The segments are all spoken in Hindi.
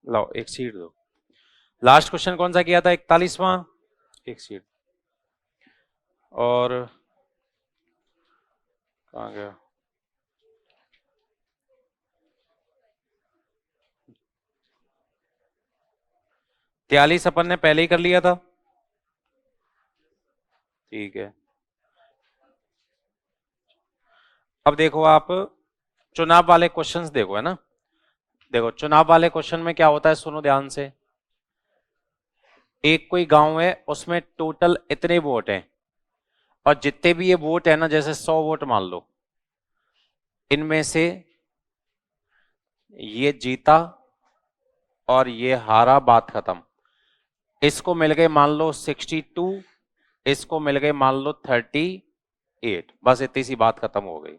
लाओ एक सीट दो। लास्ट क्वेश्चन कौन सा किया था? 41वां। एक सीट। और कहाँ गया? तैयालीस अपन ने पहले ही कर लिया था। ठीक है। अब देखो आप, चुनाव वाले क्वेश्चंस देखो, है ना। देखो चुनाव वाले क्वेश्चन में क्या होता है, सुनो ध्यान से। एक कोई गांव है, उसमें टोटल इतने वोट हैं, और जितने भी ये वोट है ना, जैसे 100 वोट मान लो, इनमें से ये जीता और ये हारा, बात खत्म। इसको मिल गए मान लो 62, इसको मिल गए मान लो 38, बस इतनी सी बात खत्म हो गई।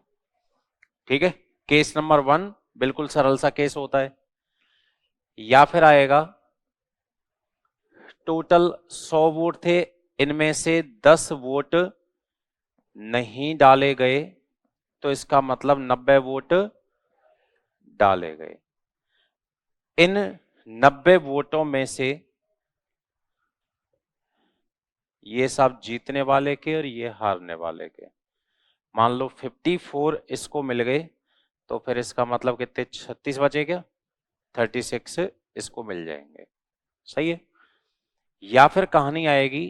ठीक है। केस नंबर 1 बिल्कुल सरल सा केस होता है। या फिर आएगा टोटल 100 वोट थे, इनमें से 10 वोट नहीं डाले गए, तो इसका मतलब 90 वोट डाले गए। इन 90 वोटों में से ये सब जीतने वाले के और ये हारने वाले के। मान लो 54 इसको मिल गए, तो फिर इसका मतलब कितने 36 बचे क्या? 36 इसको मिल जाएंगे। सही है। या फिर कहानी आएगी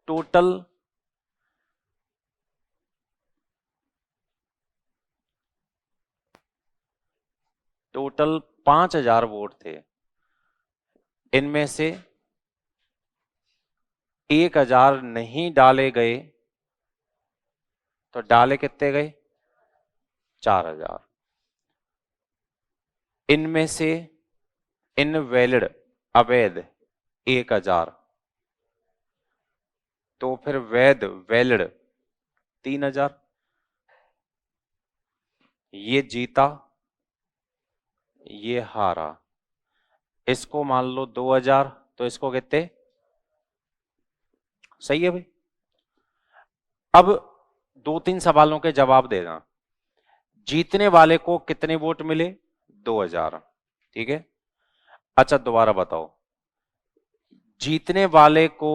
टोटल टोटल 5000 वोट थे, इनमें से 1000 नहीं डाले गए, तो डाले कितने गए? 4000। इनमें से इनवैलिड, अवैध 1000, तो फिर वैध वैलिड 3000। ये जीता, ये हारा, इसको मान लो 2000, तो इसको कितने? सही है भाई। अब 2-3 सवालों के जवाब देना। जीतने वाले को कितने वोट मिले? 2000। ठीक है। अच्छा दोबारा बताओ, जीतने वाले को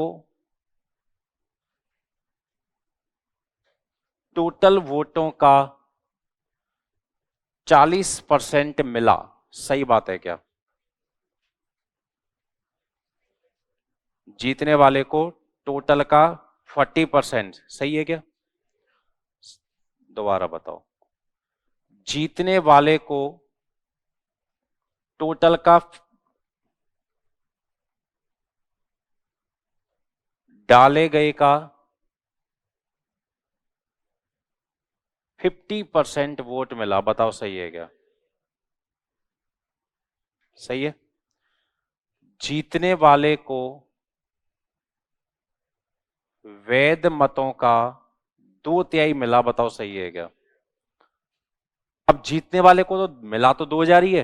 टोटल वोटों का 40% मिला, सही बात है क्या? जीतने वाले को टोटल का 40%, सही है क्या? दोबारा बताओ, जीतने वाले को टोटल का डाले गए का 50% वोट मिला, बताओ सही है क्या? सही है। जीतने वाले को वैध मतों का 2/3 मिला, बताओ सही है क्या? अब जीतने वाले को तो मिला तो 2000 ही है,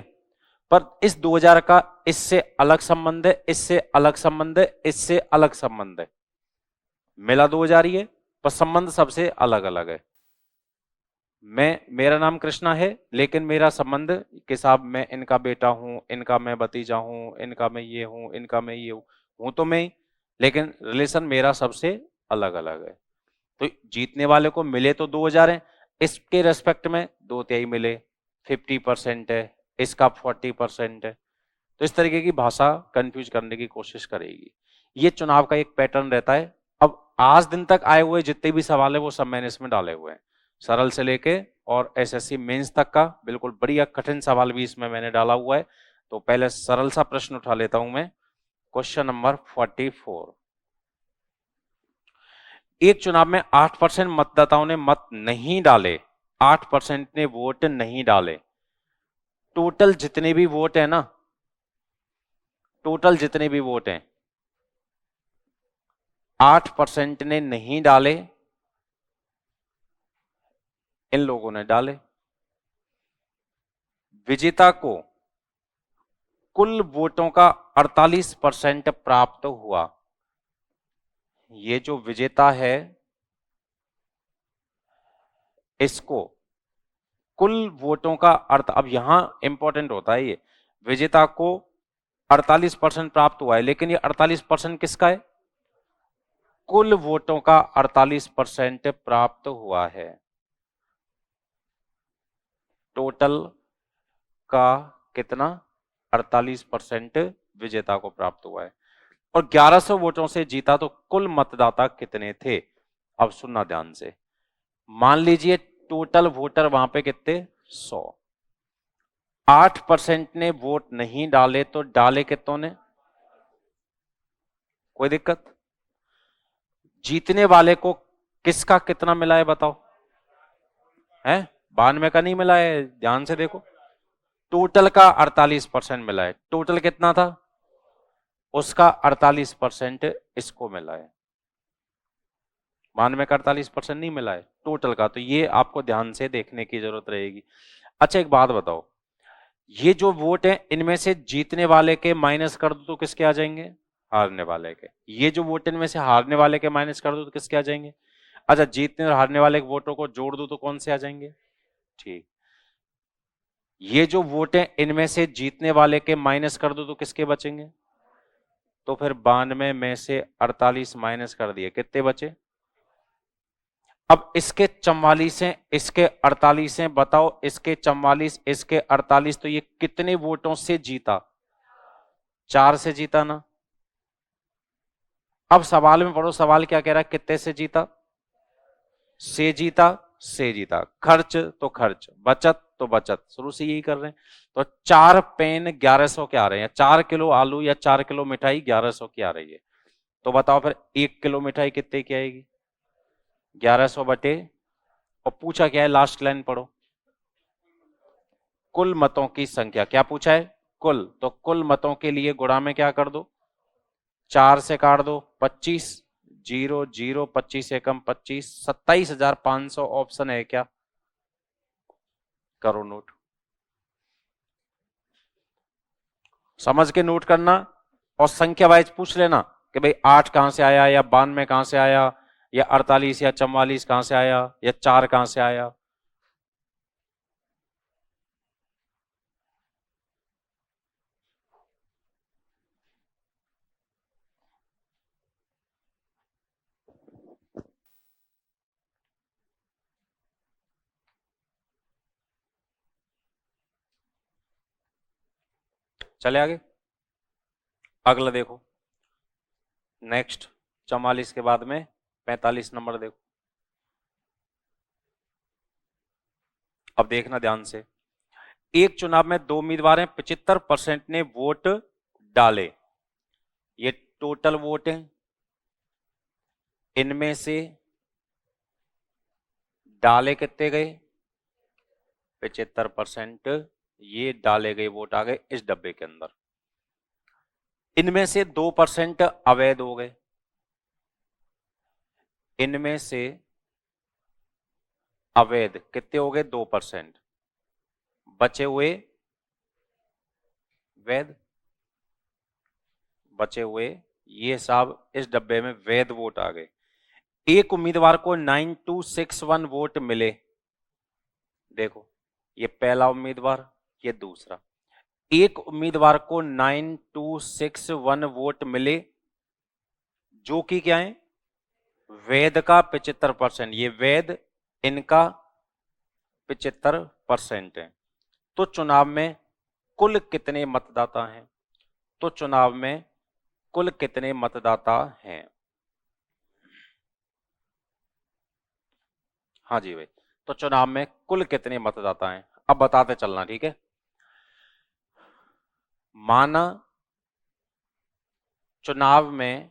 पर इस 2000 का इससे अलग संबंध है, इससे अलग संबंध है, इससे अलग संबंध है। मिला 2000 ही है, पर संबंध सबसे अलग अलग है। मेरा नाम कृष्णा है, लेकिन मेरा संबंध के साथ मैं इनका बेटा हूं, इनका मैं भतीजा हूं, इनका मैं ये हूं, इनका मैं ये हूं तो मैं, लेकिन रिलेशन मेरा सबसे अलग अलग है। तो जीतने वाले को मिले तो 2000 है, इसके रेस्पेक्ट में 2/3 मिले, 50% है, इसका 40% है। तो इस तरीके की भाषा कंफ्यूज करने की कोशिश करेगी। ये चुनाव का एक पैटर्न रहता है। अब आज दिन तक आए हुए जितने भी सवाल है वो सब मैंने इसमें डाले हुए हैं, सरल से लेके और एसएससी मेंस तक का बिल्कुल बढ़िया कठिन सवाल भी इसमें मैंने डाला हुआ है। तो पहले सरल सा प्रश्न उठा लेता हूं मैं। Question number 44। एक चुनाव में 8% मतदाताओं ने मत नहीं डाले, 8% ने वोट नहीं डाले। टोटल जितने भी वोट है ना, टोटल जितने भी वोट हैं, 8% ने नहीं डाले, इन लोगों ने डाले। विजेता को कुल वोटों का 48% प्राप्त हुआ। ये जो विजेता है, इसको कुल वोटों का अर्थ, अब यहां इंपॉर्टेंट होता है ये, विजेता को 48% प्राप्त हुआ है, लेकिन ये 48% किसका है? कुल वोटों का 48% प्राप्त हुआ है। टोटल का कितना? 48% विजेता को प्राप्त हुआ है। और 1100 वोटों से जीता, तो कुल मतदाता कितने थे? अब सुनना ध्यान से। मान लीजिए टोटल वोटर वहां पे कितने? 100। 8% ने वोट नहीं डाले, तो डाले कितनों ने? कोई दिक्कत? जीतने वाले को किसका कितना मिला है बताओ? है 92 का नहीं मिला है, ध्यान से देखो। टोटल का 48% मिला है। टोटल कितना था? उसका 48% इसको मिला है। 92 का 48% नहीं मिला है टोटल का, तो ये आपको ध्यान से देखने की जरूरत रहेगी। अच्छा एक बात बताओ, ये जो वोट है इनमें से जीतने वाले के माइनस कर दो तो किसके आ जाएंगे? हारने वाले के। ये जो वोट इनमें से हारने वाले के माइनस कर दो तो किसके आ जाएंगे? अच्छा, जीतने और हारने वाले के वोटों को जोड़ दो तो कौन से आ जाएंगे? ठीक। ये जो वोट है इनमें से जीतने वाले के माइनस कर दो तो किसके बचेंगे? तो फिर 92 में से 48 माइनस कर दिए, कितने बचे? अब इसके 44 हैं, इसके 48 हैं, बताओ इसके 44 इसके 48, तो ये कितने वोटों से जीता? 4 से जीता ना। अब सवाल में पढ़ो, सवाल क्या कह रहा है? कितने से जीता? से जीता। से जीता। खर्च तो खर्च, बचत तो बचत, शुरू से यही कर रहे हैं। तो 4 पेन 1100 के आ रहे हैं, 4 किलो आलू या 4 किलो मिठाई 1100 की आ रही है। तो बताओ फिर 1 किलो मिठाई कितने की आएगी? 1100 बटे, और पूछा क्या है? लास्ट लाइन पढ़ो। कुल मतों की संख्या। क्या पूछा है? कुल। तो कुल मतों के लिए गुणा में क्या कर दो? 4 से काट दो, 25, 0 0, 25 एकम 25, 27,500 ऑप्शन है क्या? करो नोट, समझ के नोट करना। और संख्या वाइज पूछ लेना कि भाई 8 कहां से आया, या 92 कहां से आया, या 48 या 44 कहां से आया, या 4 कहां से आया। चले आगे। अगला देखो, नेक्स्ट 44 के बाद में 45 नंबर देखो। अब देखना ध्यान से। एक चुनाव में 2 उम्मीदवार हैं, 75% ने वोट डाले। ये टोटल वोट है। इनमें से डाले कितने गए? 75%। ये डाले गए वोट आ गए इस डब्बे के अंदर। इनमें से 2% अवैध हो गए। इनमें से अवैध कितने हो गए? 2%। बचे हुए वैध। बचे हुए ये साहब इस डब्बे में वैध वोट आ गए। एक उम्मीदवार को 9261 वोट मिले। देखो, ये पहला उम्मीदवार, ये दूसरा। एक उम्मीदवार को 9261 वोट मिले, जो कि क्या है? वैध का 75%। ये वैध, इनका 75% है। तो चुनाव में कुल कितने मतदाता हैं? तो चुनाव में कुल कितने मतदाता हैं? हाँ जी भाई, तो चुनाव में कुल कितने मतदाता हैं अब बताते चलना, ठीक है? माना चुनाव में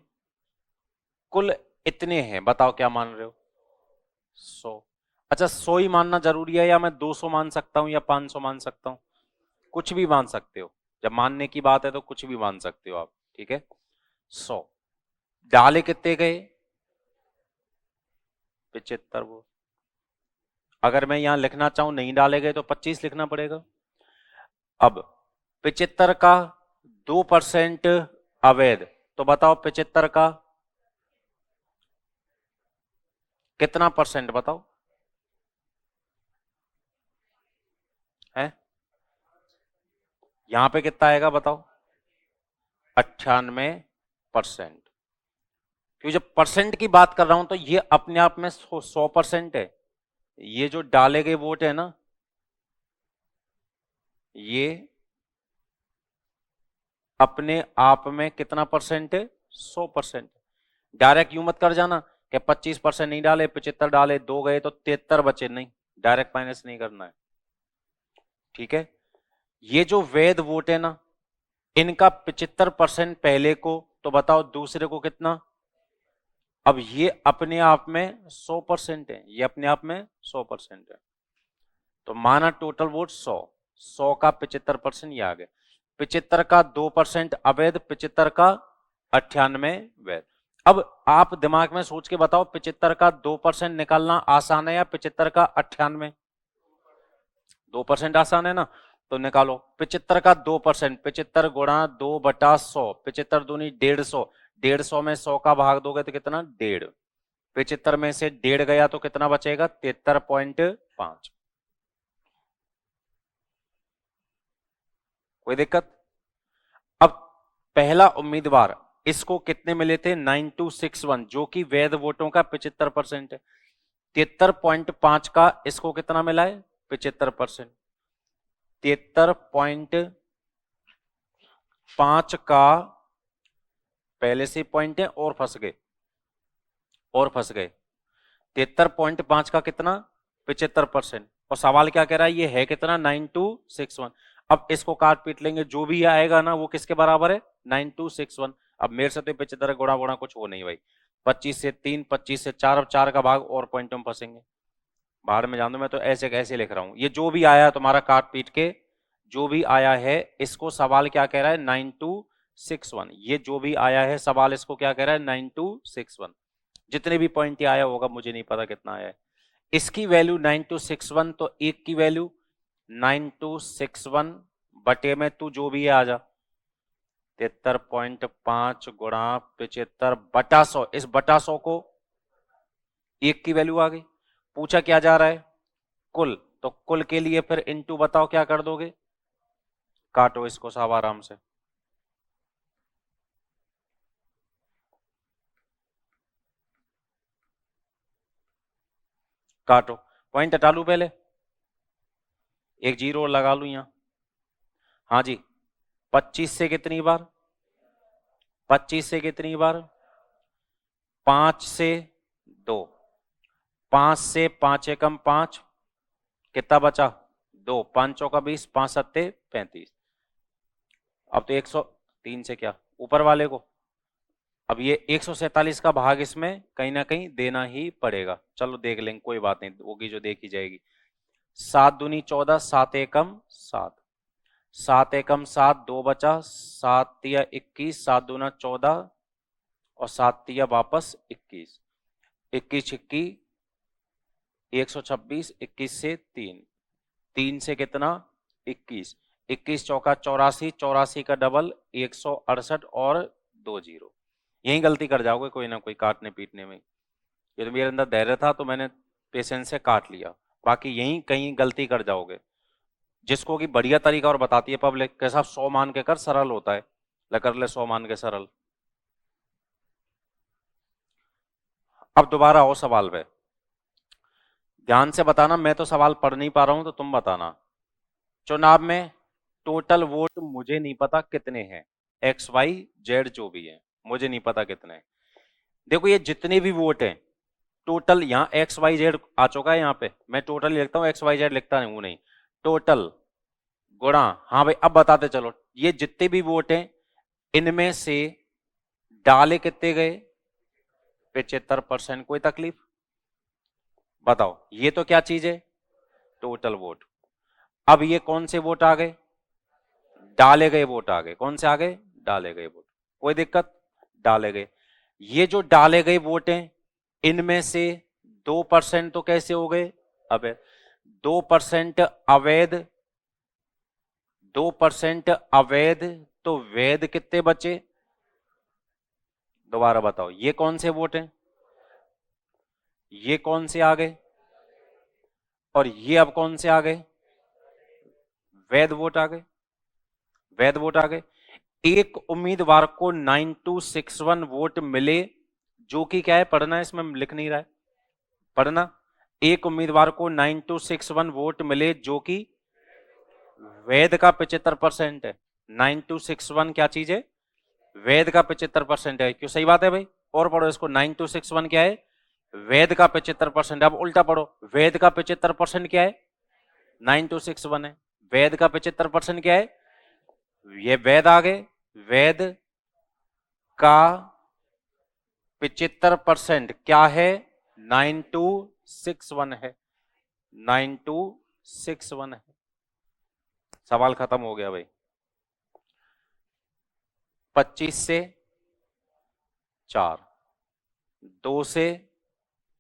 कुल इतने हैं, बताओ क्या मान रहे हो? 100। अच्छा, 100 ही मानना जरूरी है, या मैं 200 मान सकता हूं, या 500 मान सकता हूं? कुछ भी मान सकते हो। जब मानने की बात है तो कुछ भी मान सकते हो आप, ठीक है? 100। डाले कितने गए? 75 वो। अगर मैं यहां लिखना चाहूं नहीं डाले गए तो 25 लिखना पड़ेगा। अब 75 का 2% अवैध, तो बताओ 75 का कितना परसेंट बताओ? है, यहां पे कितना आएगा बताओ? 98%। क्योंकि जब परसेंट की बात कर रहा हूं तो ये अपने आप में 100% है। ये जो डाले गए वोट है ना, ये अपने आप में कितना परसेंट है? 100%। डायरेक्ट यूं मत कर जाना कि 25% नहीं डाले, 75 डाले, 2 गए तो 73 बचे, नहीं, डायरेक्ट माइनस नहीं करना है। ठीक है, ये जो वैध वोट है ना, इनका 75% पहले को, तो बताओ दूसरे को कितना? अब ये अपने आप में 100% है, ये अपने आप में 100% है। तो माना टोटल वोट 100 का 75% ये आ गया। 75 का 2% अवैध, 75 का 98 वैध। अब आप दिमाग में सोच के बताओ, 75 का 2% निकालना आसान है या 75 का 98? 2% आसान है ना, तो निकालो। 75 का 2%, 75 गुणा 2/100, 75 दूनी 150, 150 में 100 का भाग दोगे तो कितना? 1.5। 75 में से 1.5 गया तो कितना बचेगा? 73.5। कोई दिक्कत? अब पहला उम्मीदवार, इसको कितने मिले थे? 9261, जो कि वैध वोटों का 75% है। 73.5 का इसको कितना मिला है? 75%। 73.5 का पहले से पॉइंट है और फंस गए, और फंस गए। 73.5 का कितना? 75%। और सवाल क्या कह रहा है? ये है कितना? 9261। अब इसको काट पीट लेंगे, जो भी आएगा ना वो किसके बराबर है? 9261। अब मेरे से तो 75 गुणा गुणा कुछ हो नहीं भाई। 25 से 3, 25 से 4, अब 4 का भाग और पॉइंट में फंसेंगे। बाहर में जान दो, मैं तो ऐसे कैसे लिख रहा हूं। ये जो भी आया है तुम्हारा काट पीट के, जो भी आया है, इसको सवाल क्या कह रहा है? 9261। ये जो भी आया है सवाल, इसको क्या कह रहा है? 9261। जितने भी पॉइंट आया होगा, मुझे नहीं पता कितना आया है। इसकी वैल्यू 9261, तो एक की वैल्यू 9261 बटे में तू जो भी है आ जा। 73.5 गुणा 75 बटा 100, इस बटा 100 को एक की वैल्यू आ गई। पूछा क्या जा रहा है? कुल। तो कुल के लिए फिर इनटू बताओ क्या कर दोगे? काटो इसको साहब आराम से। काटो, पॉइंट हटा लू पहले, एक जीरो और लगा लू यहां। हाँ जी, 25 से कितनी बार? 25 से कितनी बार? 5 से 2, 5 से 5 एकम 5, कितना बचा? 2, 5 का 20, 5 सत्ते 35। अब तो 103 से क्या ऊपर वाले को, अब ये 147 का भाग इसमें कहीं ना कहीं देना ही पड़ेगा। चलो देख लेंगे, कोई बात नहीं, होगी जो देखी जाएगी। 7 दूनी 14, 7 एकम 7, 7 एकम 7, 2 बचा, 7 तिया 21, 7 दूना 14 और 7 तिया वापस 21, 21 छिक्की 126, 21 से 3, 3 से कितना? 21, 21 चौका 84, 84 का डबल 168 और 2 जीरो। यही गलती कर जाओगे कोई ना कोई काटने पीटने में। ये तो मेरे अंदर धैर्य था तो मैंने पेशेंस से काट लिया, बाकी यहीं कहीं गलती कर जाओगे। जिसको कि बढ़िया तरीका और बताती है पब्लिक कैसा 100 मान के कर, सरल होता है, ले कर ले 100 मान के सरल। अब दोबारा आओ सवाल पे, ध्यान से बताना, मैं तो सवाल पढ़ नहीं पा रहा हूं तो तुम बताना। चुनाव में टोटल वोट मुझे नहीं पता कितने हैं, एक्स वाई जेड जो भी है, मुझे नहीं पता कितने हैं। देखो ये जितने भी वोट हैं टोटल, यहाँ एक्स वाई जेड आ चुका है, यहाँ पे मैं टोटल लिखता हूँ, एक्स वाई जेड लिखता नहीं हूं, नहीं, टोटल गुणा, हाँ भाई अब बताते चलो, ये जितने भी वोट हैं इनमें से डाले कितने गए? 75%। कोई तकलीफ? बताओ, ये तो क्या चीज है? Total vote. अब ये कौन से वोट आ गए? डाले गए वोट आ गए। कौन से आ गए? डाले गए वोट। कोई दिक्कत? डाले गए। ये जो डाले गए वोट हैं इनमें से 2% तो कैसे हो गए? अब 2% अवैध, 2% अवैध, तो वैध कितने बचे? दोबारा बताओ, ये कौन से वोट हैं? ये कौन से आ गए? और ये अब कौन से आ गए? वैध वोट आ गए, वैध वोट आ गए। एक उम्मीदवार को 9261 वोट मिले, जो कि क्या है, पढ़ना है, इसमें लिख नहीं रहा है, पढ़ना। एक उम्मीदवार को 9261 वोट मिले, जो कि वैध का 75% है। 9261 क्या चीज है? वैध का 75% है। क्यों? सही बात है भाई। और पढ़ो इसको, 9261 क्या है? वैध का 75%। अब उल्टा पढ़ो, वैध का 75% क्या है? 9261 है। वैध का 75% क्या है? ये वैध आ गए, वैध का 75% क्या है? 9261 है। 9261 है। सवाल खत्म हो गया भाई। 25 से 4, 2 से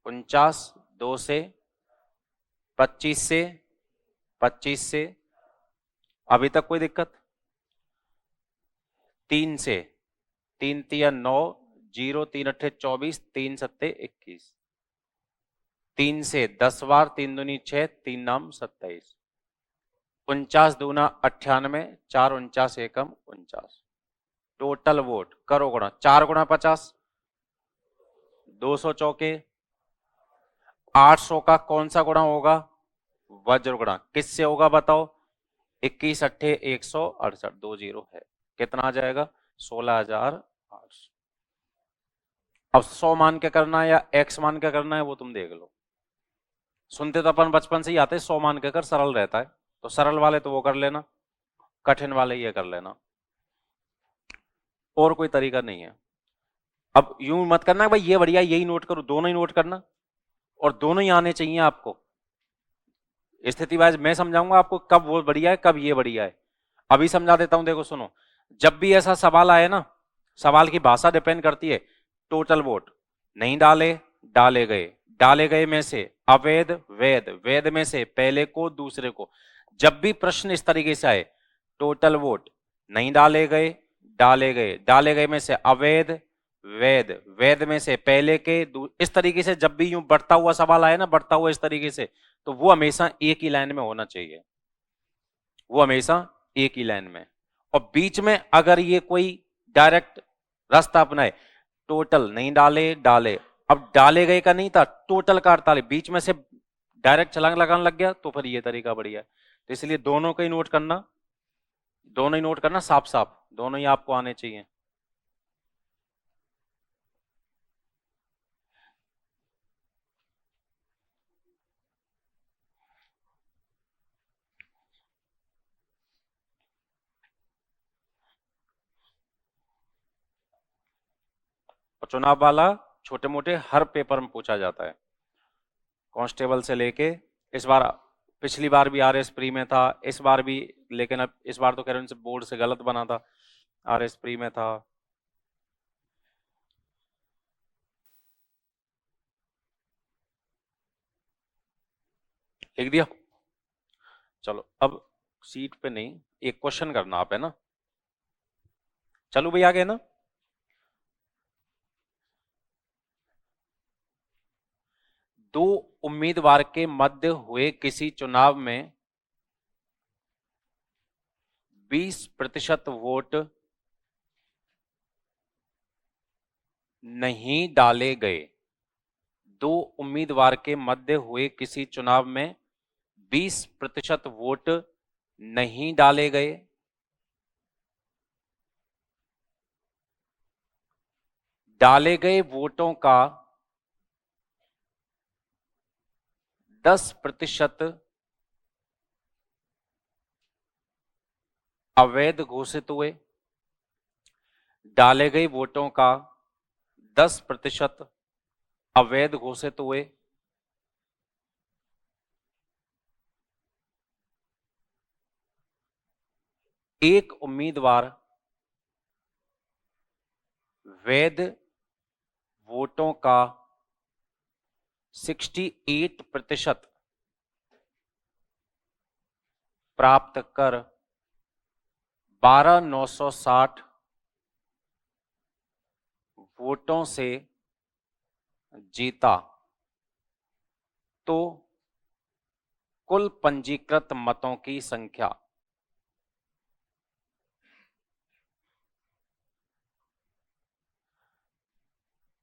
49, 2 से 25 से 25 से, अभी तक कोई दिक्कत? 3 से, 3 तिया 9, 0 3 अट्ठे 24, 3 सत्ते 21, 3 से 10 बार, 3 दूनी 6, 3 नाम 27, 49 दूना 98, 4 49 एकम 49। टोटल वोट करो गुणा, 4 गुणा 50, 200 चौके, 800 का कौन सा गुणा होगा? वज्र गुणा। किससे होगा बताओ? 21 अट्ठे 168, 2 जीरो है, कितना आ जाएगा? 16,800। अब 100 मान के करना है या x मान के करना है, वो तुम देख लो। सुनते तो अपन बचपन से ही आते, 100 मान के कर, सरल रहता है। तो सरल वाले तो वो कर लेना, कठिन वाले ये कर लेना, और कोई तरीका नहीं है। अब यूं मत करना भाई ये बढ़िया यही नोट करो, दोनों ही नोट करना, और दोनों ही आने चाहिए आपको। स्थिति वाइज मैं समझाऊंगा आपको कब वो बढ़िया है, कब ये बढ़िया है। अभी समझा देता हूं, देखो सुनो। जब भी ऐसा सवाल आए ना, सवाल की भाषा डिपेंड करती है। टोटल वोट नहीं डाले, डाले गए, डाले गए में से अवैध, वैध, वैध में से पहले को दूसरे को। जब भी प्रश्न इस तरीके से आए, टोटल वोट नहीं डाले गए, डाले गए, डाले गए में से अवैध, वैध, वैध में से पहले के इस तरीके से जब भी यूं बढ़ता हुआ सवाल आए ना, बढ़ता हुआ इस तरीके से, तो वो हमेशा एक ही लाइन में होना चाहिए, वो हमेशा एक ही लाइन में। और बीच में अगर ये कोई डायरेक्ट रास्ता अपनाए, टोटल नहीं डाले, डाले, अब डाले गए का नहीं था, टोटल का 48, बीच में से डायरेक्ट छलांग लगाने लग गया, तो फिर ये तरीका बढ़िया है। तो इसलिए दोनों का ही नोट करना, दोनों ही नोट करना, साफ साफ दोनों ही आपको आने चाहिए। और चुनाव वाला छोटे मोटे हर पेपर में पूछा जाता है, कांस्टेबल से लेके, इस बार, पिछली बार भी आरएस प्री में था, इस बार भी, लेकिन अब इस बार तो कह रहे हैं बोर्ड से गलत बना था, आरएस प्री में था। लिख दिया? चलो अब सीट पे नहीं, एक क्वेश्चन करना आप, है ना? चलो भाई, आ गए ना? दो उम्मीदवार के मध्य हुए किसी चुनाव में 20% वोट नहीं डाले गए। दो उम्मीदवार के मध्य हुए किसी चुनाव में 20% वोट नहीं डाले गए। डाले गए वोटों का 10% अवैध घोषित हुए। डाले गए वोटों का 10% अवैध घोषित हुए। एक उम्मीदवार वैध वोटों का 68% प्राप्त कर 12,960 वोटों से जीता, तो कुल पंजीकृत मतों की संख्या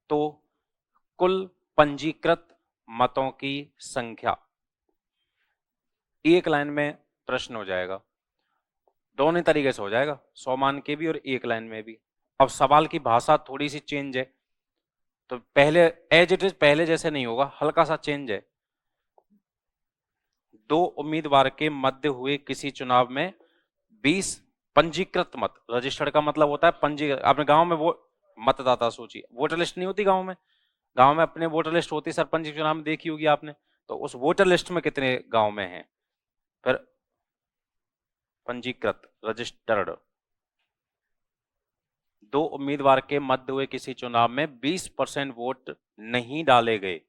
तो कुल पंजीकृत मतों की संख्या। एक लाइन में प्रश्न हो जाएगा, दोनों तरीके से हो जाएगा, 100 मान के भी और एक लाइन में भी। अब सवाल की भाषा थोड़ी सी चेंज है, तो पहले एज इट इज पहले जैसे नहीं होगा, हल्का सा चेंज है। दो उम्मीदवार के मध्य हुए किसी चुनाव में 20 पंजीकृत मत, रजिस्टर्ड का मतलब होता है पंजीकृत। आपने गांव में वो मतदाता सूची, वोटर लिस्ट नहीं होती गांव में, गांव में अपने वोटर लिस्ट होती है, सरपंच के चुनाव में देखी होगी आपने। तो उस वोटर लिस्ट में कितने गांव में हैं, फिर पंजीकृत रजिस्टर्ड। दो उम्मीदवार के मध्य हुए किसी चुनाव में 20% वोट नहीं डाले गए,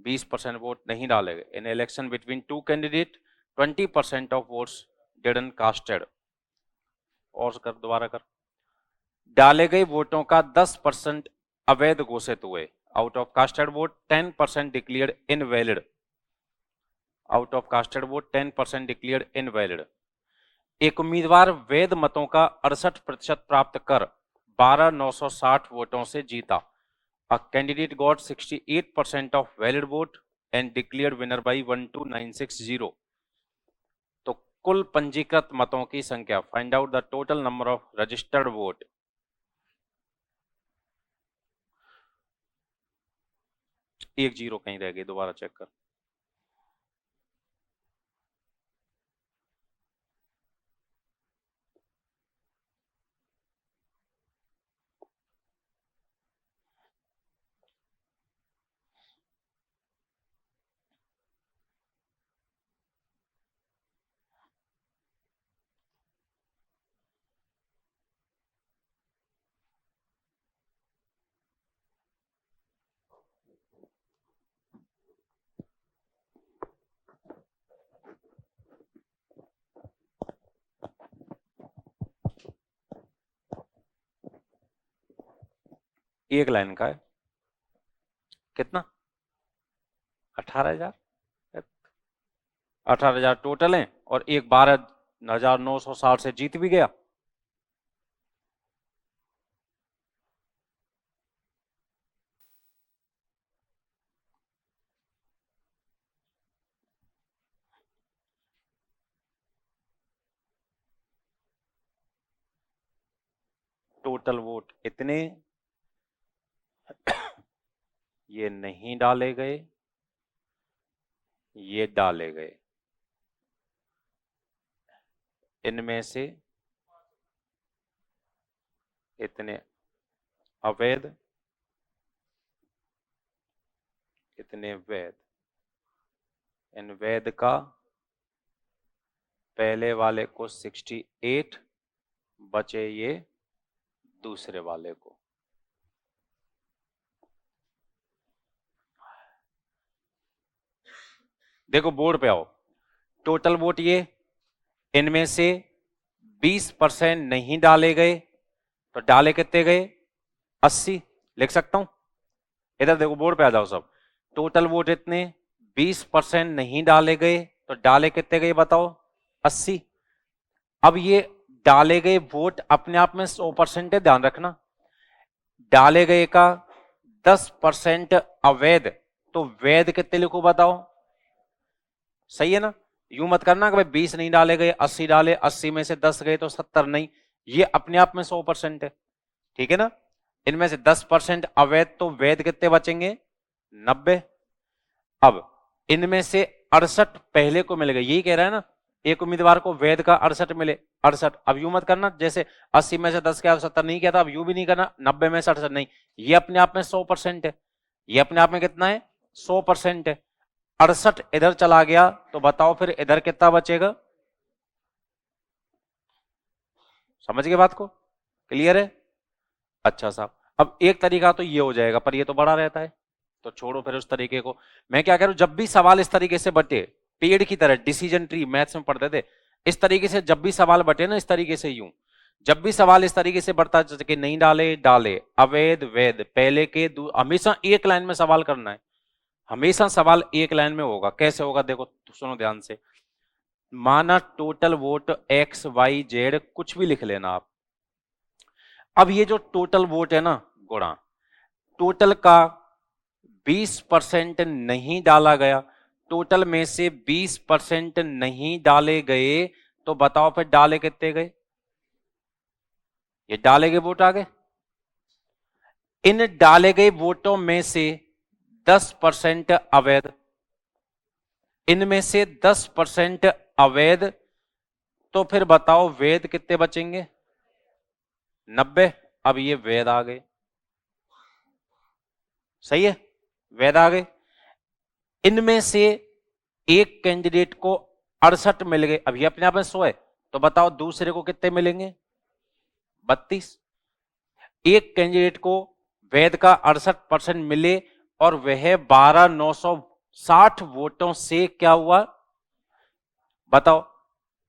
20% वोट नहीं डाले गए। In election between two candidate 20% of votes didn't casted. और कर, दोबारा कर। डाले गए वोटों का 10% अवैध घोषित हुए। Out of casted vote 10% declared invalid. Out of casted vote 10% declared invalid. एक उम्मीदवार वैध मतों का 68% प्राप्त कर 12,960 वोटों से जीता। A candidate got 68% of valid vote and declared winner by 12960. तो कुल पंजीकृत मतों की संख्या, find out the total number of registered vote. एक जीरो कहीं रह गई, दोबारा चेक कर। एक लाइन का है, कितना? 18,000। 18,000 टोटल है और एक 12,960 से जीत भी गया। टोटल वोट इतने, ये नहीं डाले गए, ये डाले गए, इनमें से इतने अवैध, इतने वैध। इन वैध का पहले वाले को 68, बचे ये दूसरे वाले को। देखो बोर्ड पे आओ, टोटल वोट ये, इनमें से 20% नहीं डाले गए, तो डाले कितने गए? 80। लिख सकता हूं, इधर देखो बोर्ड पे आ जाओ सब। टोटल वोट इतने, 20% नहीं डाले गए, तो डाले कितने गए बताओ? 80। अब ये डाले गए वोट अपने आप में 100% है, ध्यान रखना। डाले गए का 10% अवैध, तो वैध कितने लिखो बताओ? सही है ना? यूं मत करना कि भाई 20 नहीं डाले गए 80 डाले, 80 में से 10 गए तो 70 नहीं, ये अपने आप में 100% है, ठीक है ना? इनमें से 10% अवैध, तो वैध कितने बचेंगे? 90। अब इनमें से 68 पहले को मिल गए, यही कह रहा है ना, एक उम्मीदवार को वैध का 68 मिले, 68। अब यूं मत करना जैसे 80 में से 10 क्या 70 नहीं किया था, अब यूं भी नहीं करना 90 में से 68 नहीं, ये अपने आप में 100% है, ये अपने आप में कितना है? 100% है। 68 इधर चला गया, तो बताओ फिर इधर कितना बचेगा? समझ गए बात को? क्लियर है? अच्छा साहब, अब एक तरीका तो ये हो जाएगा, पर ये तो बड़ा रहता है, तो छोड़ो फिर उस तरीके को। मैं क्या कह रहा हूं, जब भी सवाल इस तरीके से बटे, पेड़ की तरह, डिसीजन ट्री मैथ्स में पढ़ते थे, इस तरीके से जब भी सवाल बटे ना, इस तरीके से यूं, जब भी सवाल इस तरीके से बढ़ता है कि नहीं डाले डाले, अवैध वैध, पहले के हमेशा एक लाइन में सवाल करना है, हमेशा सवाल एक लाइन में होगा। कैसे होगा देखो, सुनो ध्यान से। माना total vote X Y Z, कुछ भी लिख लेना आप। अब ये जो टोटल वोट है ना, गुणा टोटल का 20% नहीं डाला गया, टोटल में से 20% नहीं डाले गए, तो बताओ फिर डाले कितने गए? ये डाले गए वोट आ गए। इन डाले गए वोटों में से 10% अवैध, इनमें से 10% अवैध, तो फिर बताओ वैध कितने बचेंगे? 90। अब ये वैध आ गए, सही है, वैध आ गए। इनमें से एक कैंडिडेट को 68 मिल गए, अभी अपने आप में 100 है, तो बताओ दूसरे को कितने मिलेंगे? 32। एक कैंडिडेट को वैध का 68% मिले और वह 12,960 वोटों से क्या हुआ? बताओ,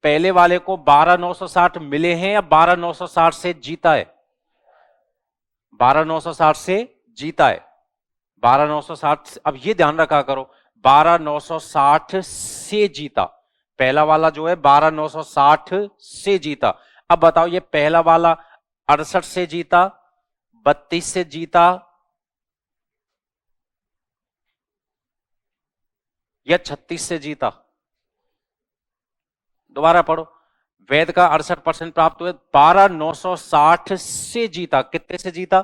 पहले वाले को 12,960 मिले हैं या 12,960 से जीता है? 12,960 से जीता है, 12,960। अब ये ध्यान रखा करो, 12,960 से जीता, पहला वाला जो है 12,960 से जीता। अब बताओ ये पहला वाला 68 से जीता, 32 से जीता या 36 से जीता? दोबारा पढ़ो, वैध का 68% प्राप्त हुए, 12,960 से जीता। कितने से जीता?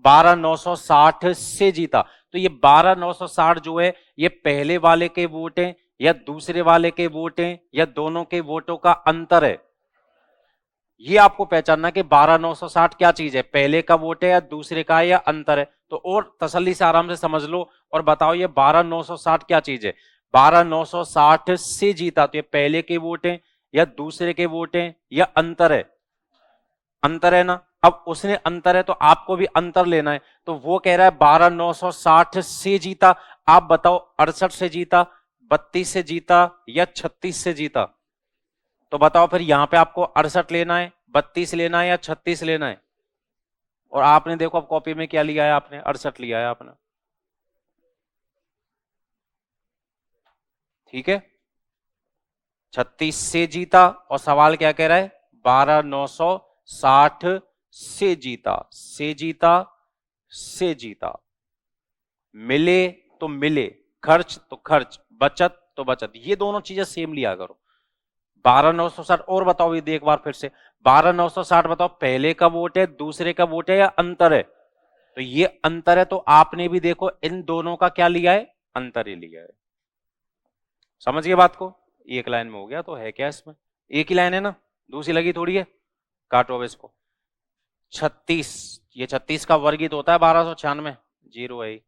12,960 से जीता। तो ये 12,960 जो है, ये पहले वाले के वोट हैं या दूसरे वाले के वोट हैं या दोनों के वोटों का अंतर है? ये आपको पहचानना कि 12,960 क्या चीज है, पहले का वोट है या दूसरे का है या अंतर है। तो और तसल्ली से आराम से समझ लो और बताओ ये 12,960 क्या चीज है। 12,960 से जीता, तो ये पहले के वोट हैं या दूसरे के वोट हैं या अंतर है? अंतर है ना। अब उसने अंतर है तो आपको भी अंतर लेना है, तो वो कह रहा है 12,960 से जीता। आप बताओ 68 से जीता, 32 से जीता या 36 से जीता? तो बताओ फिर यहां पे आपको 68 लेना है, 32 लेना है या 36 लेना है? और आपने देखो अब कॉपी में क्या लिया है, आपने 68 लिया है आपने, ठीक है। 36 से जीता और सवाल क्या कह रहा है? 12,960 से जीता, से जीता, से जीता। मिले तो मिले, खर्च तो खर्च, बचत तो बचत, ये दोनों चीजें सेम लिया करो। 12,960 और बताओ ये एक बार फिर से, 12,960 बताओ पहले का वोट है दूसरे का वोट है या अंतर है? तो ये अंतर है, तो आपने भी देखो इन दोनों का क्या लिया है? अंतर ही लिया है। समझ गए बात को? एक लाइन में हो गया तो है क्या इसमें, एक ही लाइन है ना, दूसरी लगी थोड़ी है। काटो अब इसको। 36, ये 36 का वर्गित होता है 1296, जीरो है।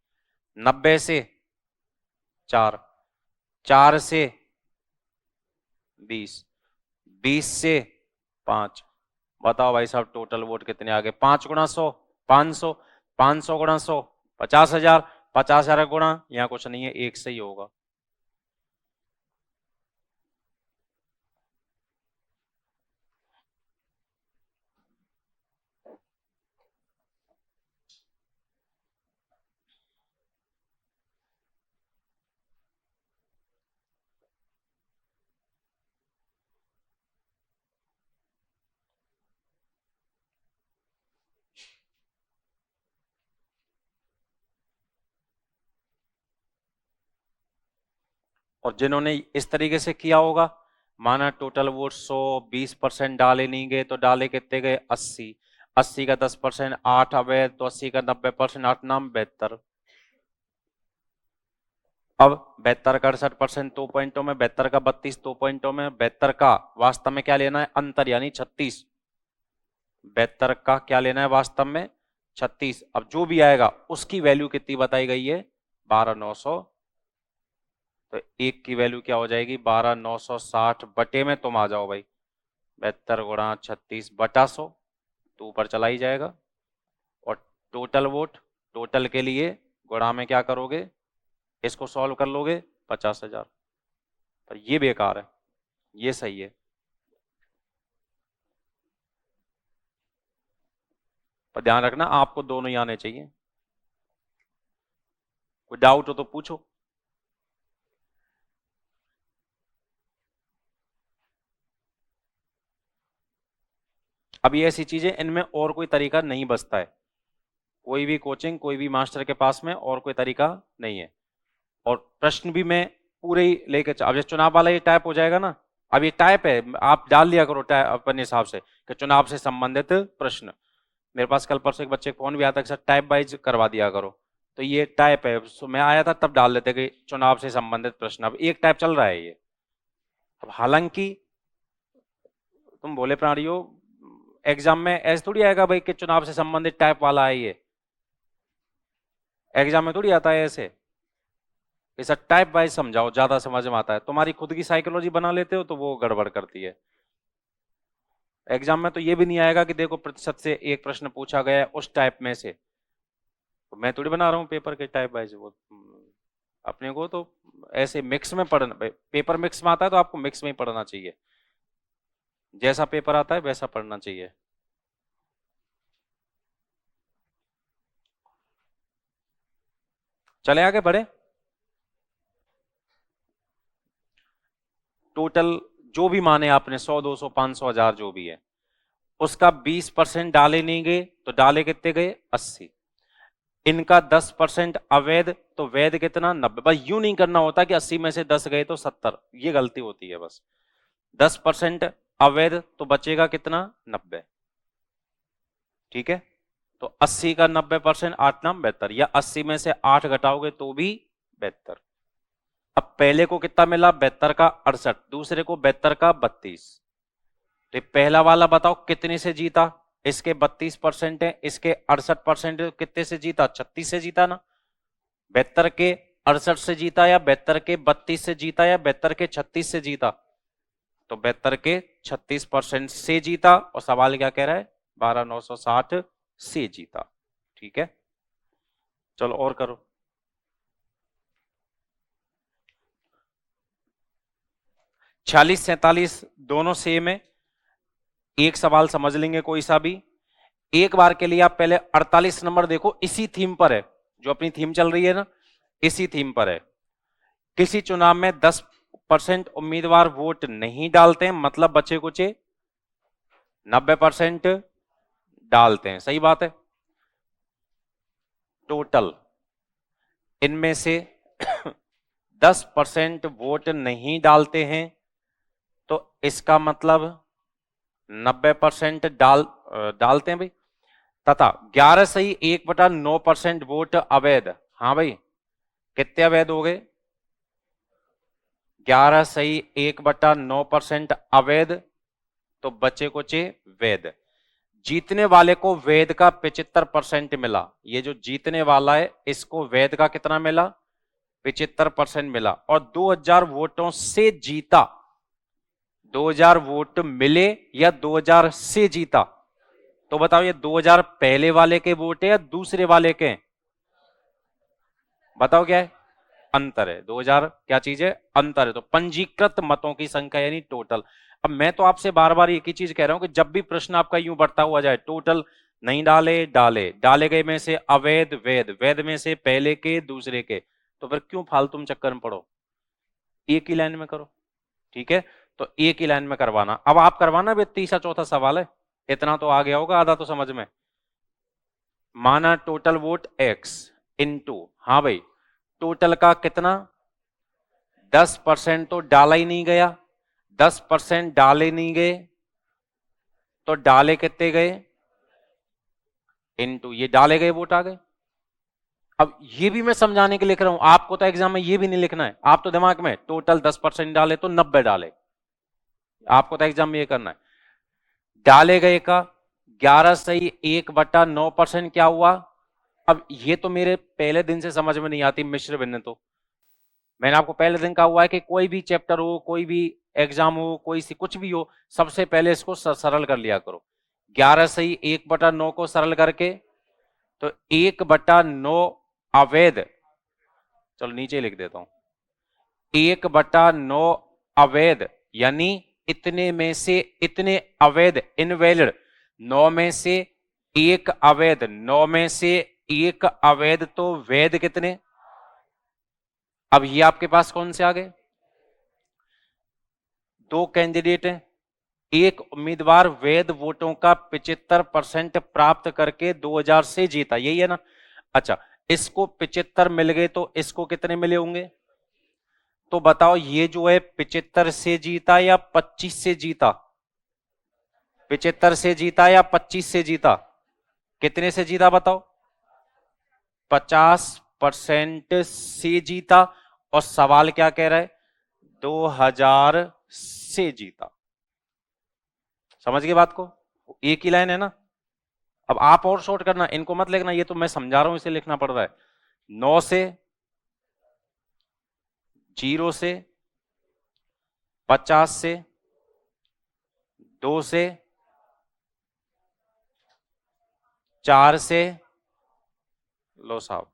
90 से 4, 4 से 20, 20 से 5, बताओ भाई साहब टोटल वोट कितने आ गए? 5 गुणा 100, 500, 500 गुणा 100, 50,000, 50,000 गुणा, यहां कुछ नहीं है, एक से ही होगा। और जिन्होंने इस तरीके से किया होगा, माना टोटल वोट 100, 20% डाले नहीं गए, तो डाले कितने गए? 80, 80 का 10%, 8 अवैध, तो 80 का 90%, 8 नाम 72। अब 72 का 68% 2 पॉइंटों में, 72 का 32 2 पॉइंटों में, 72 का वास्तव में क्या लेना है? अंतर, यानी 36। 72 का क्या लेना है वास्तव में? 36। अब जो भी आएगा उसकी वैल्यू कितनी बताई गई है? 12,900। तो एक की वैल्यू क्या हो जाएगी? 12,960 बटे में, तुम आ जाओ भाई, 72 गुणा 36 बटा 100, तो ऊपर चला ही जाएगा। और टोटल वोट, टोटल के लिए गुणा में क्या करोगे? इसको सॉल्व कर लोगे, 50,000। पर ये बेकार है, ये सही है। पर ध्यान रखना आपको दोनों ही आने चाहिए। कोई डाउट हो तो पूछो। अब ये ऐसी चीजें, इनमें और कोई तरीका नहीं बचता है, कोई भी कोचिंग, कोई भी मास्टर के पास में और कोई तरीका नहीं है। और प्रश्न भी मैं पूरे ही लेके अब ये चुनाव वाला ये टाइप हो जाएगा ना, अब ये टाइप है, आप डाल लिया करो टाइप अपने हिसाब से कि चुनाव से संबंधित प्रश्न। मेरे पास कल परसों एक बच्चे का फोन भी आता है कि सर टाइप वाइज करवा दिया करो, तो ये टाइप है। सो मैं आया था तब डाल देते कि चुनाव से संबंधित प्रश्न, अब एक टाइप चल रहा है ये। अब हालांकि तुम बोले प्राणियों, एग्जाम में ऐसे थोड़ी आएगा भाई कि चुनाव से संबंधित टाइप वाला है ये, एग्जाम में थोड़ी आता है ऐसे। ऐसा टाइप वाइज समझाओ, ज्यादा समझ में आता है। तुम्हारी खुद की साइकोलॉजी बना लेते हो तो वो गड़बड़ करती है। एग्जाम में तो ये भी नहीं आएगा कि देखो प्रतिशत से एक प्रश्न पूछा गया है उस टाइप में से, तो मैं थोड़ी बना रहा हूँ पेपर के टाइप वाइज। वो अपने को तो ऐसे मिक्स में पढ़ना, पेपर मिक्स में आता है तो आपको मिक्स में ही पढ़ना चाहिए, जैसा पेपर आता है वैसा पढ़ना चाहिए। चले आगे बढ़े। टोटल जो भी माने आपने 100, 200, 500, 1000 जो भी है, उसका 20% डाले नहीं गए तो डाले कितने गए? 80। इनका 10% अवैध, तो वैध कितना? 90। बस यूं नहीं करना होता कि 80 में से 10 गए तो 70, ये गलती होती है। बस 10% अवैध तो बचेगा कितना? 90। ठीक है, तो 80 का 90%, 8 नाम 72, या 80 में से 8 घटाओगे तो भी 72। अब पहले को कितना मिला? 72 का 68, दूसरे को 72 का 32। तो पहला वाला बताओ कितने से जीता? इसके 32% है, इसके 68% है, तो कितने से जीता? 36 से जीता ना। 72 के 68 से जीता, या 72 के 32 से जीता, या 72 के 36 से जीता? तो 72 के 36% से जीता। और सवाल क्या कह रहा है? 12960 से जीता। ठीक है, चलो और करो। 46 47 दोनों सेम है, एक सवाल समझ लेंगे कोई सा भी। एक बार के लिए आप पहले 48 नंबर देखो, इसी थीम पर है, जो अपनी थीम चल रही है ना, इसी थीम पर है। किसी चुनाव में 10% उम्मीदवार वोट नहीं डालते हैं, मतलब बचे कुचे 90% डालते हैं। सही बात है। टोटल इनमें से 10% वोट नहीं डालते हैं, तो इसका मतलब 90% डालते हैं भाई। तथा 11 सही 1/9% वोट अवैध। हाँ भाई, कितने अवैध हो गए? 11 सही 1/9% अवैध, तो बचे कुचे वैध। जीतने वाले को वैध का 75% मिला। ये जो जीतने वाला है इसको वैध का कितना मिला? 75% मिला। और 2000 वोटों से जीता। 2000 वोट मिले या 2000 से जीता? तो बताओ ये 2000 पहले वाले के वोट है या दूसरे वाले के? बताओ क्या है? अंतर है। 2000 क्या चीज है? अंतर है। तो पंजीकृत मतों की संख्या यानी टोटल। अब मैं तो आपसे बार बार एक ही चीज कह रहा हूं कि जब भी प्रश्न आपका यूं बढ़ता हुआ जाए, टोटल नहीं डाले, डाले, डाले गए में से अवैध, वैध, वैध में से पहले के, दूसरे के, तो फिर क्यों फालतू में चक्कर में पड़ो? एक ही लाइन में करो। ठीक है, तो एक ही लाइन में करवाना। अब आप करवाना भी, तीसरा चौथा सवाल है, इतना तो आ गया होगा, आधा तो समझ में। माना टोटल वोट x इनटू, हाँ भाई, टोटल का कितना? 10% तो डाला ही नहीं गया, 10% डाले नहीं गए, तो डाले कितने गए? इनटू ये डाले गए वोट आ गए। अब ये भी मैं समझाने के लिए लिख रहा हूं, आपको तो एग्जाम में ये भी नहीं लिखना है। आप तो दिमाग में टोटल 10% डाले तो 90 डाले, आपको तो एग्जाम में ये करना है। डाले गए का 11 सही 1/9% क्या हुआ? अब ये तो मेरे पहले दिन से समझ में नहीं आती मिश्र भिन्न। तो मैंने आपको पहले दिन कहा हुआ है कि कोई भी चैप्टर हो, कोई भी एग्जाम हो, कोई सी कुछ भी हो, सबसे पहले इसको सरल कर लिया करो। 11 सही 1/9 को सरल करके, तो 1/9 अवैध, चलो नीचे लिख देता हूं, 1/9 अवैध, यानी इतने में से इतने अवैध, इनवैलिड। 9 में से एक अवैध, 9 में से एक अवैध, तो वैध कितने? अब ये आपके पास कौन से आ गए? दो कैंडिडेट हैं, एक उम्मीदवार वैध वोटों का 75% प्राप्त करके 2000 से जीता, यही है ना। अच्छा, इसको 75 मिल गए तो इसको कितने मिले होंगे? तो बताओ ये जो है 75 से जीता या 25 से जीता? 75 से जीता या 25 से जीता? कितने से जीता बताओ? 50% से जीता। और सवाल क्या कह रहा है? 2000 से जीता। समझ गए बात को? एक ही लाइन है ना। अब आप और शॉर्ट करना, इनको मत लिखना, ये तो मैं समझा रहा हूं इसे लिखना पड़ रहा है। 9 से, 0 से, 50 से, 2 से, 4 से, लो साहब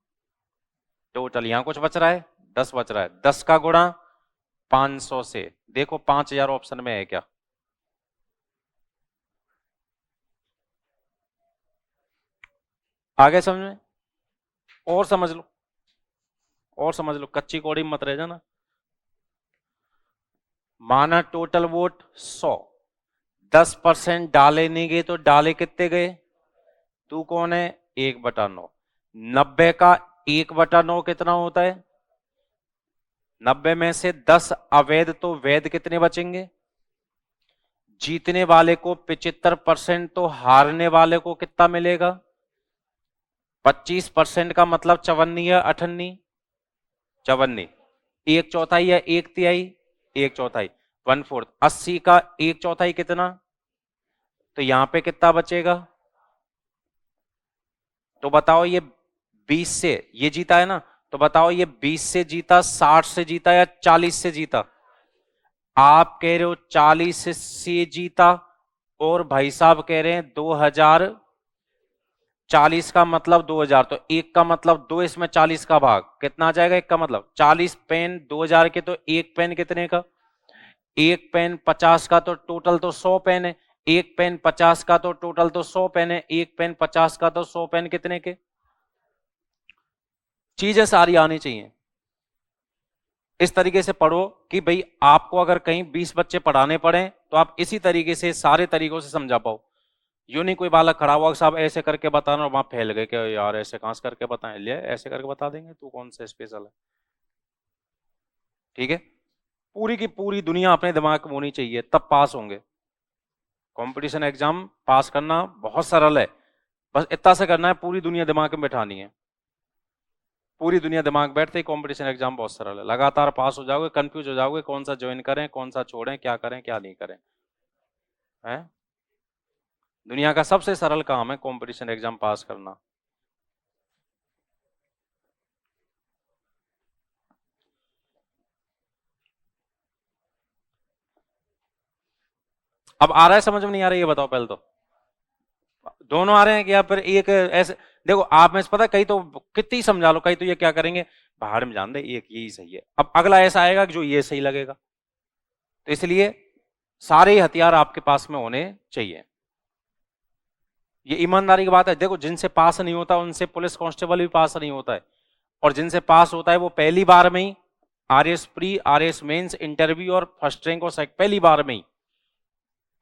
टोटल यहां कुछ बच रहा है, 10 बच रहा है। 10 का गुणा 500 से, देखो 5000 ऑप्शन में है क्या? आगे समझ में? और समझ लो, और समझ लो, कच्ची कौड़ी मत रह जाना। माना टोटल वोट 100, 10% डाले नहीं गए तो डाले कितने गए? तू कौन है? 1/9। 90 का 1/9 कितना होता है? 90 में से 10 अवैध, तो वैध कितने बचेंगे? जीतने वाले को 75%, तो हारने वाले को कितना मिलेगा? 25% का मतलब 54 या 58? 54। एक चौथाई या एक तिहाई? एक चौथाई, 1/4। 80 का एक चौथाई कितना? तो यहां पे कितना बचेगा? तो बताओ ये 20 से ये जीता है ना, तो बताओ ये 20 से जीता, 60 से जीता या 40 से जीता? आप कह रहे हो 40 से जीता, और भाई साहब कह रहे हैं 2000। 40 का मतलब 2000, तो एक का मतलब 2, इसमें 40 का भाग कितना आ जाएगा? एक का मतलब 40 पेन 2000 के, तो एक पेन कितने का? एक पेन 50 का, तो टोटल तो 100 पेन है। एक पेन 50 का, तो टोटल तो 100 पेन है। एक पेन 50 का, तो 100 पेन कितने के? चीजें सारी आनी चाहिए। इस तरीके से पढ़ो कि भाई आपको अगर कहीं 20 बच्चे पढ़ाने पड़े तो आप इसी तरीके से सारे तरीकों से समझा पाओ। यूं नहीं कोई बालक खड़ा हुआ साहब ऐसे करके बताना और वहां फैल गए कि यार ऐसे कहां से करके बताएं, ले ऐसे करके बता देंगे, तू कौन सा स्पेशल है? ठीक है, पूरी की पूरी दुनिया अपने दिमाग में होनी चाहिए, तब पास होंगे। कंपटीशन एग्जाम पास करना बहुत सरल है, बस इतना से करना है, पूरी दुनिया दिमाग में बैठानी है। पूरी दुनिया दिमाग बैठते ही कंपटीशन एग्जाम बहुत सरल है, लगातार पास हो जाओगे, कंफ्यूज हो जाओगे कौन सा ज्वाइन करें कौन सा छोड़ें, क्या करें क्या नहीं करें। है, दुनिया का सबसे सरल काम है कंपटीशन एग्जाम पास करना। अब आ रहा है समझ में? नहीं आ रहा है ये बताओ पहले तो। दोनों आ रहे हैं कि या फिर एक ऐसे? देखो आप में से पता है, कई तो कितनी समझा लो, कई तो ये क्या करेंगे, बाहर में जान दे एक यही सही है, अब अगला ऐसा आएगा कि जो ये सही लगेगा। तो इसलिए सारे हथियार आपके पास में होने चाहिए। ये ईमानदारी की बात है। देखो जिनसे पास नहीं होता उनसे पुलिस कांस्टेबल भी पास नहीं होता है, और जिनसे पास होता है वो पहली बार में ही RS pre, RS mains, interview और फर्स्ट रैंक और पहली बार में ही,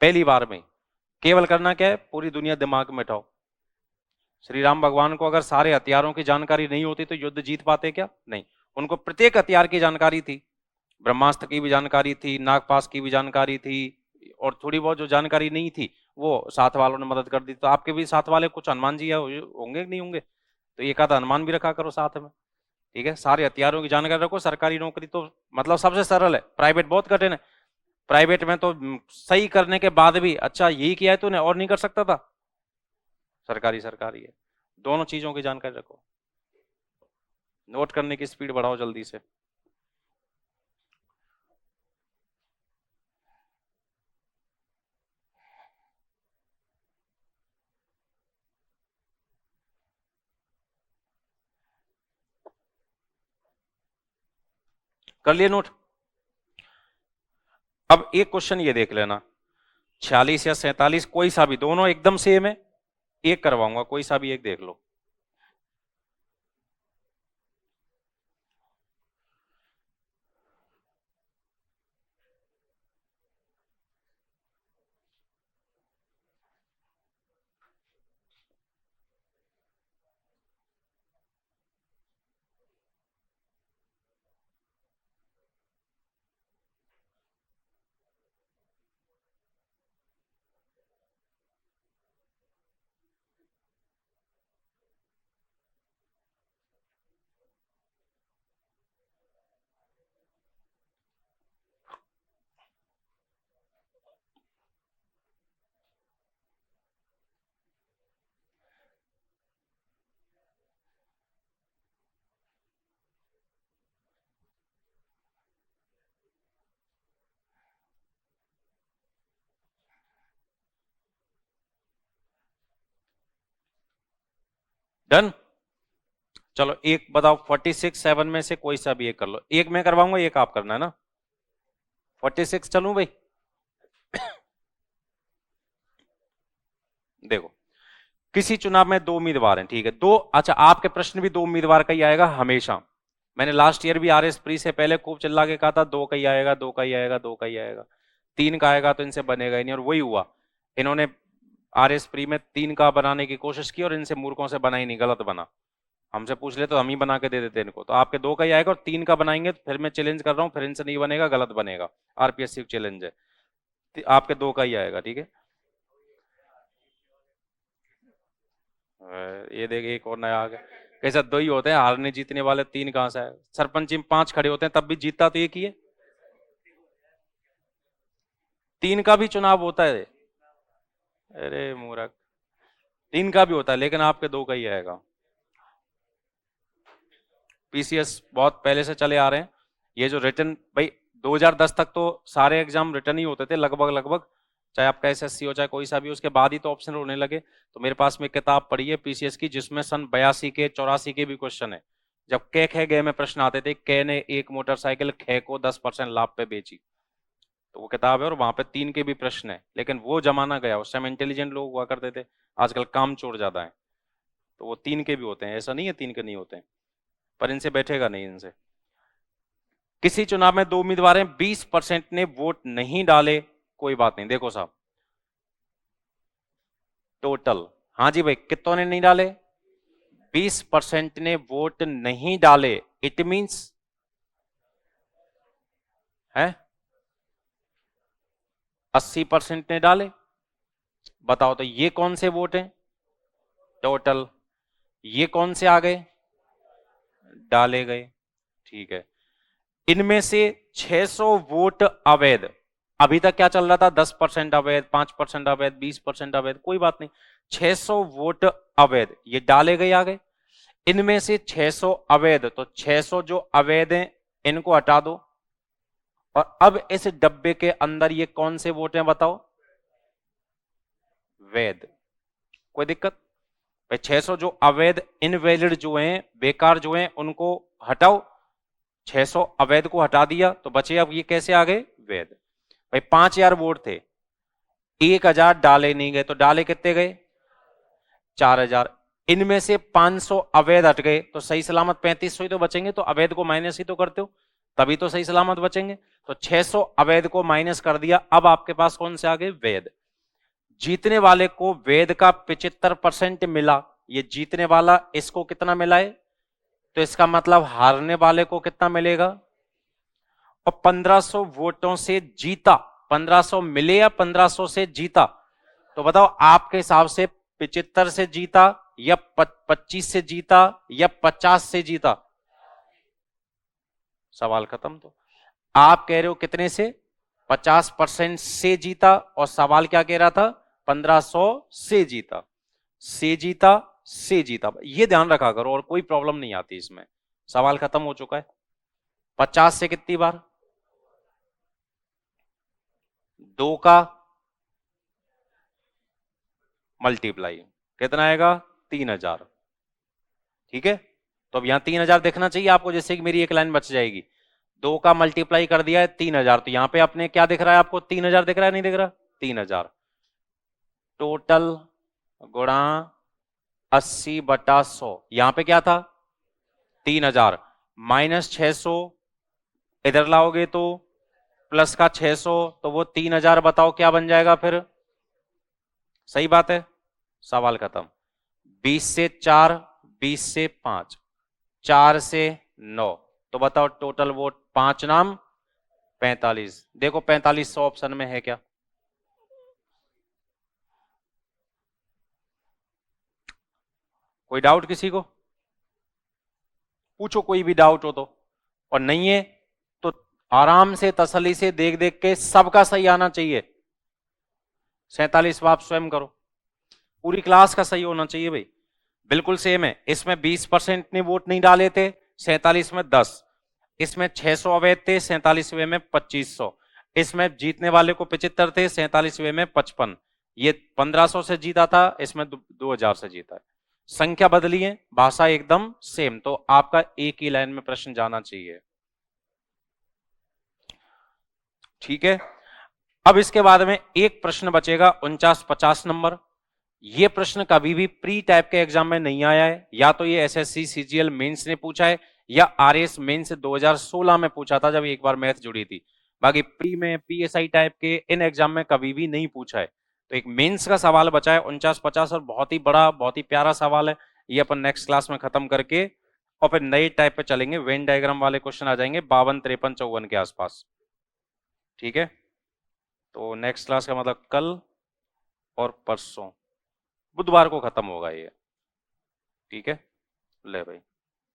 पहली बार में। केवल करना क्या है, पूरी दुनिया दिमाग में बैठाओ। श्री राम भगवान को अगर सारे हथियारों की जानकारी नहीं होती तो युद्ध जीत पाते क्या? नहीं। उनको प्रत्येक हथियार की जानकारी थी, ब्रह्मास्त्र की भी जानकारी थी, नागपाश की भी जानकारी थी, और थोड़ी बहुत जो जानकारी नहीं थी वो साथ वालों ने मदद कर दी। तो आपके भी साथ वाले कुछ हनुमान जी होंगे नहीं होंगे, तो एक आधा हनुमान भी रखा करो साथ में। ठीक है, सारे हथियारों की जानकारी रखो। सरकारी नौकरी तो मतलब सबसे सरल है, प्राइवेट बहुत कठिन है। प्राइवेट में तो सही करने के बाद भी अच्छा यही किया है तूने और नहीं कर सकता था, सरकारी सरकारी है। दोनों चीजों की जानकारी रखो। नोट करने की स्पीड बढ़ाओ जल्दी से। कर लिए नोट? अब एक क्वेश्चन ये देख लेना, 46 या 47 कोई सा भी, दोनों एकदम सेम है, एक करवाऊंगा, कोई सा भी एक देख लो। डन। चलो एक बताओ, 46 7 में से कोई सा भी एक कर लो, एक मैं करवाऊंगा एक आप करना है ना। 46 चलूं भाई। देखो, किसी चुनाव में दो उम्मीदवार हैं, ठीक है, दो, अच्छा आपके प्रश्न भी दो उम्मीदवार का ही आएगा हमेशा। मैंने लास्ट ईयर भी आरएस प्री से पहले खूब चिल्ला के कहा था दो का ही आएगा, दो का ही आएगा, दो का ही आएगा। तीन का आएगा तो इनसे बनेगा ही नहीं, और वही हुआ। इन्होंने आरएस प्री में तीन का बनाने की कोशिश की और इनसे मूर्खों से बना ही नहीं, गलत बना। हमसे पूछ ले तो हम ही बना के दे देते इनको। तो आपके दो का ही आएगा और तीन का बनाएंगे तो फिर मैं चैलेंज कर रहा हूं, फिर इनसे नहीं बनेगा, गलत बनेगा। आरपीएससी चैलेंज है। आपके दो का ही आएगा, ठीक है। ये देख एक और नया आ गया। कैसा दो ही होते हैं, हारने जीतने वाले तीन कहां से आए? सरपंच में 5 खड़े होते हैं तब भी जीतता तो एक ही है। तीन का भी चुनाव होता है। अरे मूर्ख, तीन का भी होता है लेकिन आपके दो का ही आएगा। पीसीएस बहुत पहले से चले आ रहे हैं। ये जो रिटर्न भाई 2010 तक तो सारे एग्जाम रिटर्न ही होते थे लगभग लगभग, चाहे आपका एसएससी हो चाहे कोई सा भी, उसके बाद ही तो ऑप्शन होने लगे। तो मेरे पास में किताब पड़ी है पीसीएस की जिसमें सन 82 के 84 के भी क्वेश्चन है। जब कै खे गए में प्रश्न आते थे, कै ने एक मोटरसाइकिल खे को 10% लाभ पे बेची, तो वो किताब है और वहां पे तीन के भी प्रश्न है। लेकिन वो जमाना गया, उस समय इंटेलिजेंट लोग हुआ करते थे, आजकल काम चोर ज्यादा है। तो वो तीन के भी होते हैं, ऐसा नहीं है तीन के नहीं होते हैं, पर इनसे बैठेगा नहीं इनसे। किसी चुनाव में दो उम्मीदवार हैं, 20% ने वोट नहीं डाले, कोई बात नहीं। देखो साहब, टोटल, हाँ जी भाई, कितनों ने नहीं डाले? 20% ने वोट नहीं डाले, इट मींस है 80% ने डाले। बताओ तो ये कौन से वोट हैं? टोटल। ये कौन से आ गए? डाले गए, ठीक है। इनमें से 600 वोट अवैध। अभी तक क्या चल रहा था? 10% अवैध, 5% अवैध, 20% अवैध, कोई बात नहीं। 600 वोट अवैध ये डाले गए आ गए। इनमें से 600 अवैध, तो 600 जो अवैध हैं इनको हटा दो। और अब इस डब्बे के अंदर ये कौन से वोट हैं बताओ? वैध। कोई दिक्कत भाई? 600 जो अवैध इनवैलिड जो हैं, बेकार जो हैं, उनको हटाओ। 600 अवैध को हटा दिया तो बचे अब ये कैसे आ गए? वैध। भाई 5000 वोट थे, 1000 डाले नहीं गए, तो डाले कितने गए? 4000। इनमें से 500 अवैध हट गए तो सही सलामत 3500 ही तो बचेंगे। तो अवैध को माइनस ही तो करते हो, तभी तो सही सलामत बचेंगे। तो 600 अवैध को माइनस कर दिया, अब आपके पास कौन से आ गए? वैध। जीतने वाले को वैध का 75% मिला। ये जीतने वाला, इसको कितना मिला है? तो इसका मतलब हारने वाले को कितना मिलेगा? और 1500 वोटों से जीता। 1500 मिले या 1500 से जीता? तो बताओ आपके हिसाब से 75 से जीता या 25 से जीता या 50 से जीता? सवाल खत्म। तो आप कह रहे हो कितने से? 50% से जीता, और सवाल क्या कह रहा था? 1500 से जीता। से जीता, से जीता, ये ध्यान रखा करो और कोई प्रॉब्लम नहीं आती इसमें। सवाल खत्म हो चुका है। 50 से कितनी बार? 2 का मल्टीप्लाई कितना आएगा? 3000। ठीक है, तो अब यहां 3000 देखना चाहिए आपको, जैसे कि मेरी एक लाइन बच जाएगी। 2 का मल्टीप्लाई कर दिया है 3000, तो यहां पे अपने क्या दिख रहा है आपको? 3000 दिख रहा है, नहीं दिख रहा? 3000 टोटल गुणा 80/100। यहां पे क्या था? 3000 माइनस 600, इधर लाओगे तो प्लस का 600, तो वो 3000 बताओ क्या बन जाएगा फिर? सही बात है, सवाल खत्म। 20 से 4, 20 से 5, 4 से 9, तो बताओ टोटल वोट 5 नाम 45। देखो 4500 ऑप्शन में है क्या? कोई डाउट किसी को? पूछो कोई भी डाउट हो तो। और नहीं है तो आराम से तसल्ली से देख देख के सबका सही आना चाहिए। 47 आप स्वयं करो, पूरी क्लास का सही होना चाहिए भाई। बिल्कुल सेम है, इसमें 20% ने वोट नहीं डाले थे, 47 में 10। इसमें 600 अवैध थे, 47वें में 2500। इसमें जीतने वाले को 75 थे, 47वें में 55। ये 1500 से जीता था, इसमें 2000 से जीता है। संख्या बदली है, भाषा एकदम सेम, तो आपका एक ही लाइन में प्रश्न जाना चाहिए। ठीक है, अब इसके बाद में एक प्रश्न बचेगा 49-50 नंबर। ये प्रश्न कभी भी प्री टाइप के एग्जाम में नहीं आया है, या तो ये एसएससी सीजीएल मेंस ने पूछा है या आरएस मेंस 2016 में पूछा था जब एक बार मैथ जुड़ी थी। बाकी प्री में पीएसआई टाइप के इन एग्जाम में कभी भी नहीं पूछा है। तो एक मेंस का सवाल बचा है 49-50, और बहुत ही बड़ा बहुत ही प्यारा सवाल है। ये अपन नेक्स्ट क्लास में खत्म करके और फिर नए टाइप पे चलेंगे, वेन डायग्राम वाले क्वेश्चन आ जाएंगे 52, 53, 54 के आसपास। ठीक है, तो नेक्स्ट क्लास का मतलब कल और परसों, बुधवार को खत्म होगा ये। ठीक है, ले भाई।